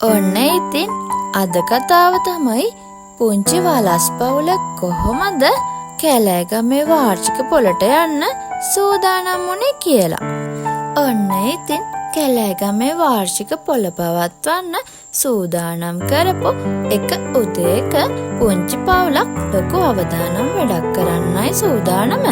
ඔන්න ඉතින් අද කතාව තමයි පුංචි වලස් පවුල කොහොමද කැලෑගමේ වාර්ෂික පොළට යන්න සූදානම් වුණේ කියලා. ඔන්න ඉතින් කැලෑගමේ වාර්ෂික පොළ පවත්වන්න සූදානම් කරපු එක උදේක පුංචි පවුලක් ලොකු අවදානම් වැඩක් කරන්නයි සූදානම.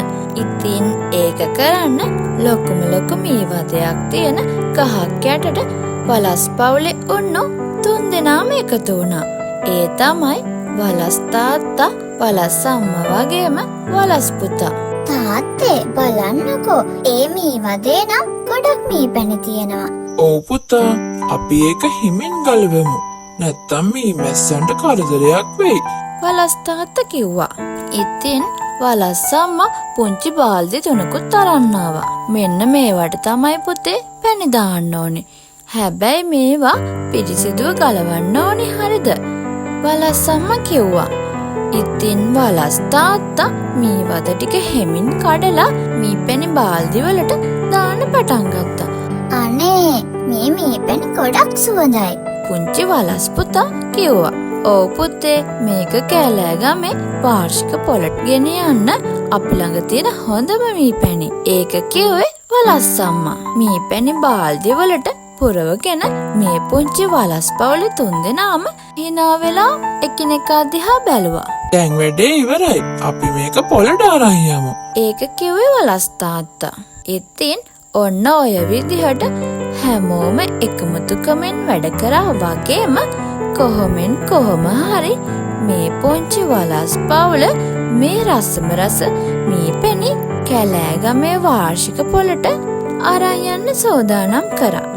ඉතින් ඒක කරන්න ලොකු මීවදයක් තියෙන ගහක් යටට වලස් පවුලේ උන්නු 3 දෙනාම එකතු වුණා. ඒ තමයි වලස් තාත්තා, වලස් අම්මා වගේම වලස් පුතා. තාත්තේ බලන්නකෝ, ඒ මීවදේ නම් ගොඩක් මීපැණි තියෙනවා. ඔව් පුතා, අපි ඒක හිමින් ගලවමු. නැත්තම් මේ මැස්සන්ට කරදරයක් වෙයි. වලස් තාත්තා කිව්වා. ඉතින් වලස් අම්මා පුංචි බාල්දි 3කුත් අරන් ආවා. මෙන්න මේවට තමයි පුතේ පැණි දාන්න ඕනේ. හැබැයි මේවා පිරිසිදුව ගලවන්න ඕනේ, හරිද? වලස් අම්මා කිව්වා. ඉතින් වලස් තාත්තා මීවද ටික හෙමින් කඩලා මීපැණි බාල්දි වලට දාන්න පටන් ගත්තා. අනේ මේ මීපැණි ගොඩක් සුවඳයි. පුංචි වලස් පුතා කිව්වා. "ඔව් පුතේ, මේක කැලෑගමේ වාර්ෂික පොළට ගෙන යන්න අපි ළඟ තියෙන හොඳම මීපැණි." ඒක කිව්වේ වලස් අම්මා. මීපැණි බාල්දි වලට පුරවගෙන මේ පුංචි වලස් පවුලේ 3 දෙනාම hina වෙලා එකිනෙකා දිහා බැලුවා. දැන් වැඩේ ඉවරයි. අපි මේක පොළට අරන් යමු. ඒක කිව්වේ වලස් තාත්තා. ඉතින් ඔන්න ඔය විදිහට හැමෝම එකමුතුකමින් වැඩ කරා වගේම කොහොම හරි මේ පුංචි වලස් පවුල මේ රසම රස මීපැණි කැලෑගමේ වාර්ෂික පොළට අරන් යන්න සූදානම් කරා.